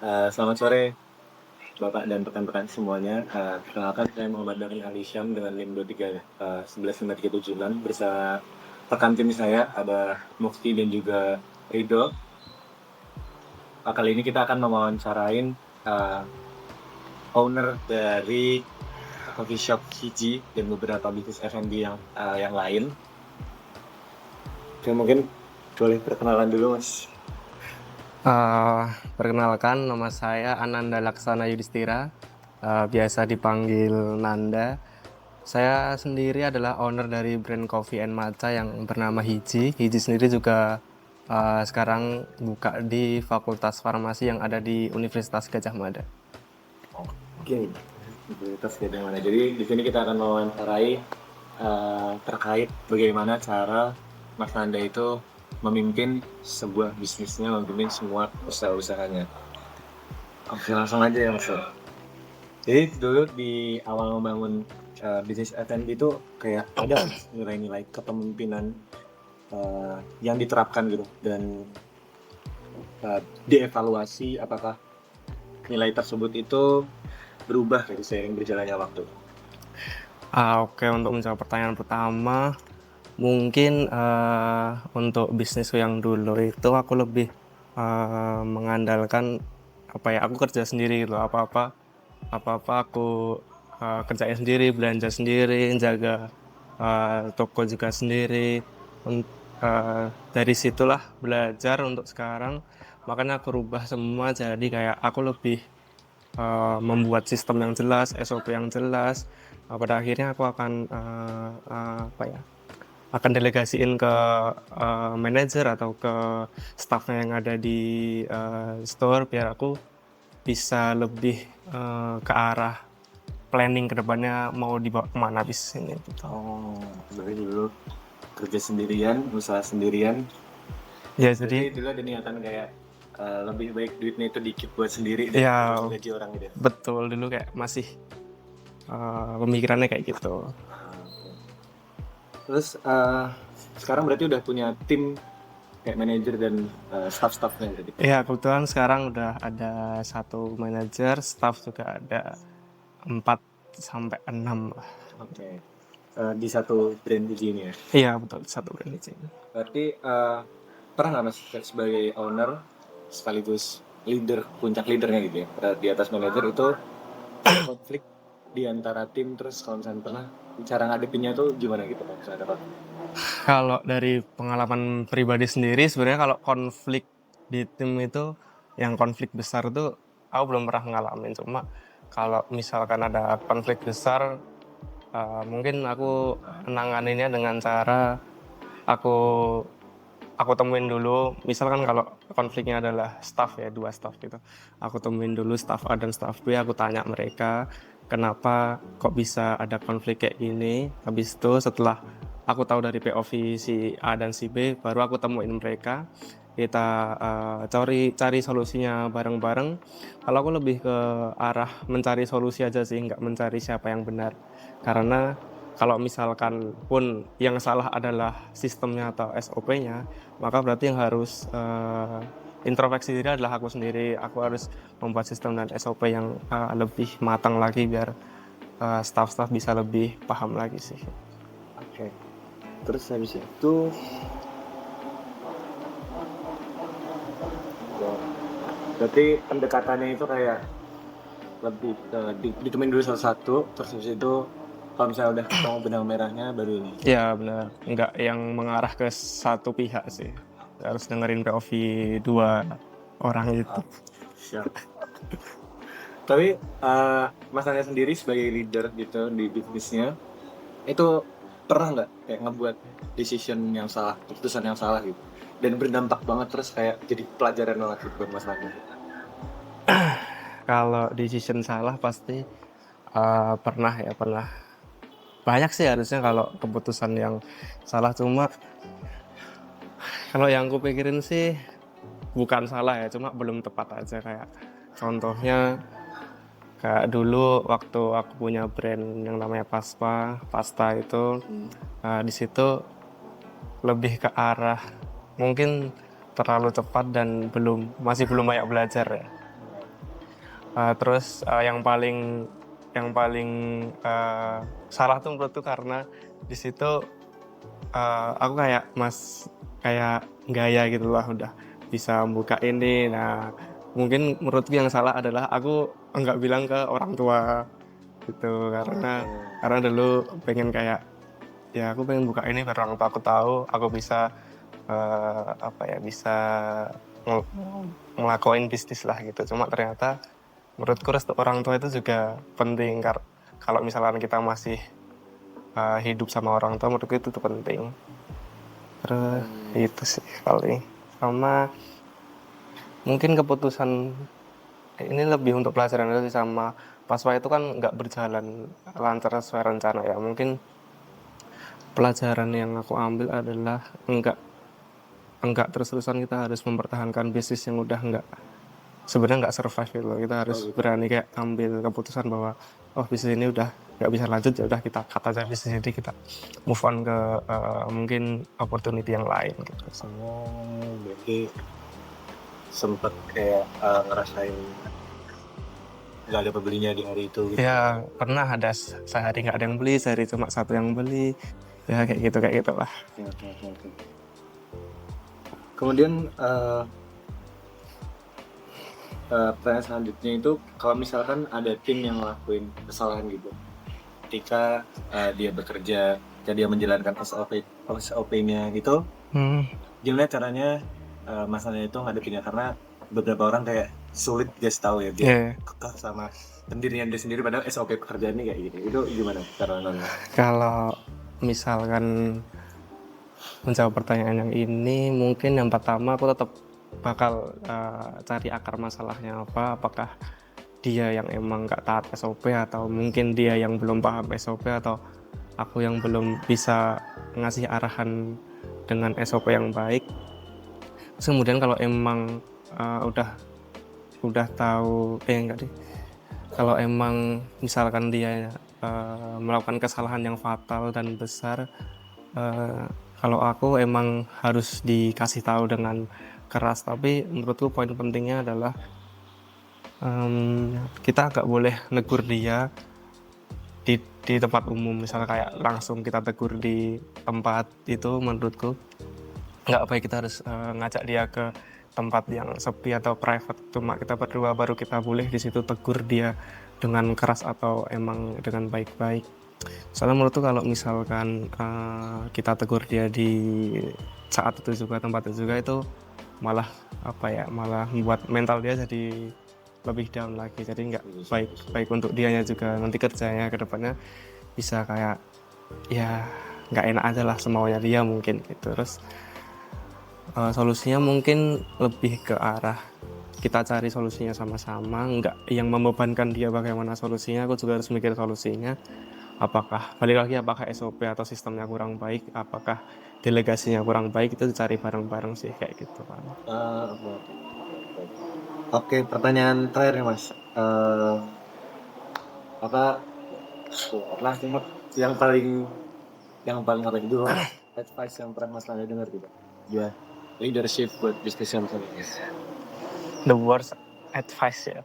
Selamat sore, Bapak dan rekan-rekan semuanya. Perkenalkan saya Muhammad Darin Alisham dengan NIM 23 115376 bersama rekan tim saya ada Mufti dan juga Rido. Kali ini kita akan mewawancarain owner dari coffee shop Hiji dan beberapa bisnis F&B yang lain. Oke, mungkin boleh perkenalan dulu, Mas. Perkenalkan, nama saya Ananda Laksana Yudhistira, biasa dipanggil Nanda. Saya sendiri adalah owner dari brand coffee and matcha yang bernama Hiji. Hiji sendiri juga sekarang buka di Fakultas Farmasi yang ada di Universitas Gadjah Mada. Oke, Universitas Gadjah Mada. Jadi di sini kita akan mewawancarai terkait bagaimana cara Mas Nanda itu memimpin sebuah bisnisnya, memimpin semua usaha-usahanya. Oke, langsung aja ya Mas. Jadi dulu di awal membangun bisnis F&B itu kayak ada nilai-nilai kepemimpinan yang diterapkan gitu dan dievaluasi apakah nilai tersebut itu berubah dari seiring berjalannya waktu. Oke, untuk menjawab pertanyaan pertama, mungkin untuk bisnisku yang dulu itu aku lebih mengandalkan aku kerja sendiri gitu, apa-apa aku kerjain sendiri, belanja sendiri, jaga toko juga sendiri. Dari situlah belajar untuk sekarang, makanya aku rubah semua jadi kayak aku lebih membuat sistem yang jelas, SOP yang jelas. Pada akhirnya aku akan akan delegasiin ke manajer atau ke staffnya yang ada di store biar aku bisa lebih ke arah planning kedepannya mau dibawa kemana bisnis ini gitu. Dari dulu kerja sendirian, usaha sendirian. Ya Jadi jadi dulu ada niatan kayak lebih baik duitnya itu dikit buat sendiri ya daripada gaji orang gitu. betul, dulu kayak masih pemikirannya kayak gitu. Terus sekarang berarti udah punya tim kayak manajer dan staff-staffnya gitu. Ya kebetulan sekarang udah ada 1 manajer, staff juga ada 4-6 lah. Oke. Di satu brand biji ini ya. Iya betul, 1 brand di sini. Berarti pernah nggak Mas sebagai owner sekaligus leader, puncak leadernya gitu ya, di atas manajer itu konflik di antara tim, terus kalau misalnya pernah cara ngadepinnya tuh gimana gitu kalau misalnya ada konflik? Kalau dari pengalaman pribadi sendiri sebenarnya kalau konflik di tim itu, yang konflik besar tuh aku belum pernah ngalamin. Cuma kalau misalkan ada konflik besar, mungkin aku nanganinnya dengan cara aku temuin dulu. Misalkan kalau konfliknya adalah staff ya, 2 staff gitu. Aku temuin dulu staff A dan staff B, aku tanya mereka kenapa kok bisa ada konflik kayak gini. Habis itu setelah aku tahu dari POV si A dan si B, baru aku temuin mereka. Kita cari solusinya bareng-bareng. Kalau aku lebih ke arah mencari solusi aja sih, nggak mencari siapa yang benar. Karena kalau misalkan pun yang salah adalah sistemnya atau SOP-nya, maka berarti yang harus introspeksi diri adalah aku sendiri. Aku harus membuat sistem dan SOP yang lebih matang lagi biar staff-staff bisa lebih paham lagi sih. Oke. Terus habis itu berarti pendekatannya itu kayak lebih ditemuin dulu satu-satu, terus habis itu kalau misalnya udah ketemu benang merahnya baru ini. Ya benar, nggak yang mengarah ke satu pihak sih. Harus dengerin POV 2 orang itu. Siap. Tapi Mas Anda sendiri sebagai leader gitu di bisnisnya, itu pernah nggak kayak ngebuat decision yang salah, keputusan yang salah gitu, dan berdampak banget terus kayak jadi pelajaran banget gitu buat Mas Anda? Kalau decision salah pasti pernah. Banyak sih harusnya kalau keputusan yang salah, cuma kalau yang aku pikirin sih bukan salah ya, cuma belum tepat aja. Kayak contohnya kayak dulu waktu aku punya brand yang namanya Pasta itu di situ lebih ke arah mungkin terlalu cepat dan masih belum banyak belajar ya. Terus yang paling salah tuh menurutku karena di situ aku kayak gaya gitu lah, udah bisa buka ini. Nah, mungkin menurutku yang salah adalah aku enggak bilang ke orang tua gitu, karena dulu pengen kayak, ya aku pengen buka ini biar orang tua aku tahu aku bisa bisa ngel- ngelakuin bisnis lah gitu. Cuma ternyata menurutku restu orang tua itu juga penting, kalau misalkan kita masih hidup sama orang tua, menurutku itu tuh penting. Terus itu sih paling. Sama mungkin keputusan ini lebih untuk pelajaran itu sih, sama paswa itu kan nggak berjalan lancar sesuai rencana ya. Mungkin pelajaran yang aku ambil adalah enggak terus-terusan kita harus mempertahankan bisnis yang udah sebenarnya nggak survive gitu. Kita harus berani kayak ambil keputusan bahwa bisnis ini udah nggak bisa lanjut, ya udah kita cut aja bisnis ini, kita move on ke mungkin opportunity yang lain gitu. Berarti sempet kayak ngerasain nggak ada pembelinya di hari itu gitu. Ya pernah ada sehari nggak ada yang beli, sehari cuma satu yang beli, ya kayak gitu lah. Oke. Kemudian pertanyaan selanjutnya itu, kalau misalkan ada tim yang ngelakuin kesalahan gitu, ketika dia bekerja dan dia menjalankan SOP-nya gitu, gimana caranya masalahnya itu ngadepinnya? Karena beberapa orang kayak sulit guys tahu ya, dia kekeh sama pendirian dia sendiri padahal SOP pekerjaannya kayak gini. Itu gimana cara nonton? Kalau misalkan menjawab pertanyaan yang ini, mungkin yang pertama aku tetap bakal cari akar masalahnya apa. Apakah dia yang emang nggak taat SOP, atau mungkin dia yang belum paham SOP, atau aku yang belum bisa ngasih arahan dengan SOP yang baik. Terus kemudian kalau emang udah tahu kalau emang misalkan dia melakukan kesalahan yang fatal dan besar, kalau aku emang harus dikasih tahu dengan keras. Tapi menurutku poin pentingnya adalah kita nggak boleh negur dia di tempat umum, misalnya kayak langsung kita tegur di tempat itu. Menurutku nggak baik. Kita harus ngajak dia ke tempat yang sepi atau private, cuma kita berdua, baru kita boleh di situ tegur dia dengan keras atau emang dengan baik-baik. Soalnya menurutku kalau misalkan kita tegur dia di saat itu juga, tempat itu juga, itu malah malah membuat mental dia jadi lebih down lagi. Jadi nggak baik untuk dianya juga, nanti kerjanya ke depannya bisa kayak ya nggak enak aja lah, semaunya dia mungkin gitu. Terus solusinya mungkin lebih ke arah kita cari solusinya sama-sama, nggak yang membebankan dia bagaimana solusinya. Aku juga harus mikir solusinya. Apakah SOP atau sistemnya kurang baik, apakah delegasinya kurang baik, itu dicari bareng-bareng sih kayak gitu Pak. Oke, pertanyaan terakhir nih Mas. yang paling apa itu advice yang pernah Mas Landa dengar gitu? Ya, leadership buat bisnis yang The worst advice ya.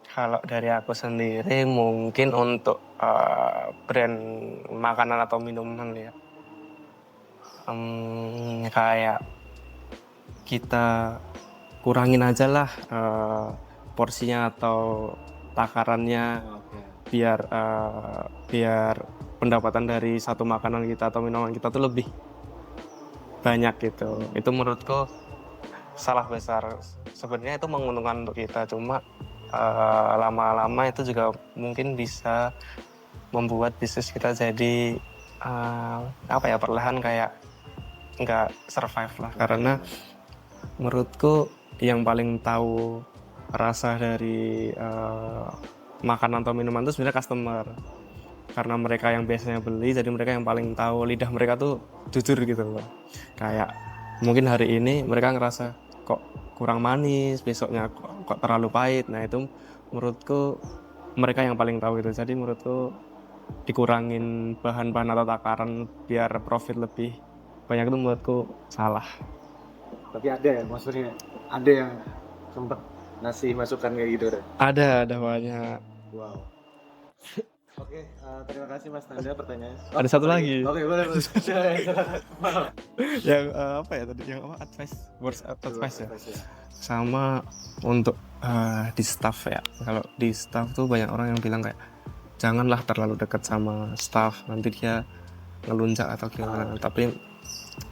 Kalau dari aku sendiri mungkin untuk brand makanan atau minuman ya, kayak kita kurangin aja lah porsinya atau takarannya, biar pendapatan dari satu makanan kita atau minuman kita tuh lebih banyak gitu. Itu menurutku salah besar. Sebenarnya itu menguntungkan untuk kita, cuma lama-lama itu juga mungkin bisa membuat bisnis kita jadi perlahan kayak nggak survive lah. Karena menurutku yang paling tahu rasa dari makanan atau minuman itu sebenarnya customer, karena mereka yang biasanya beli, jadi mereka yang paling tahu. Lidah mereka tuh jujur gitu loh. Kayak mungkin hari ini mereka ngerasa kok kurang manis, besoknya kok terlalu pahit. Nah itu menurutku mereka yang paling tahu itu. Jadi menurutku dikurangin bahan-bahan atau takaran biar profit lebih banyak, itu menurutku salah. Tapi ada ya, maksudnya ada yang sempat ngasih masukan kayak gitu deh. Ada banyak. Wow. Oke, terima kasih Mas Nanda pertanyaannya. Ada satu lagi. Oke, boleh. Silakan. Maaf. Yang apa ya tadi? Yang apa? Words advice ya. Sama untuk di staff ya. Kalau di staff tuh banyak orang yang bilang kayak janganlah terlalu dekat sama staff, nanti dia ngelunjak atau gimana. Tapi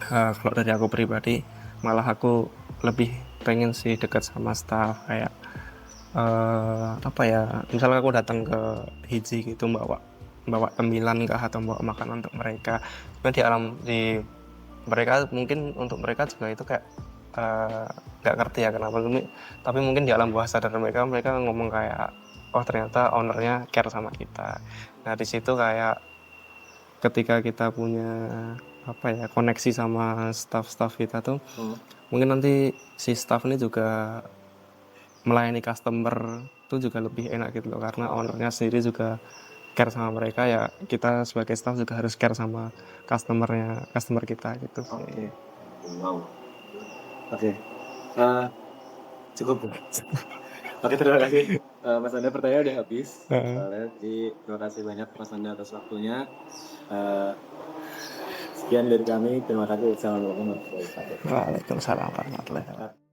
kalau dari aku pribadi malah aku lebih pengen sih dekat sama staff kayak apa ya, misalnya aku datang ke Hiji gitu bawa cemilan kah atau bawa makanan untuk mereka. Cuma di mereka mungkin untuk mereka juga itu kayak nggak ngerti ya kenapa, tapi mungkin di alam bawah sadar mereka ngomong kayak oh ternyata ownernya care sama kita. Nah di situ kayak ketika kita punya apa ya koneksi sama staff kita tuh mungkin nanti si staff ini juga melayani customer tuh juga lebih enak gitu loh, karena ownernya sendiri juga care sama mereka, ya kita sebagai staff juga harus care sama customer kita gitu. Oke. Wow. Oke. Cukup. Oke, terima kasih. Mas Anda pertanyaan udah habis. Soalnya, jadi terima kasih banyak Mas Anda atas waktunya. Sekian dari kami. Terima kasih. Assalamualaikum warahmatullahi wabarakatuh. Waalaikumsalam warahmatullahi wabarakatuh.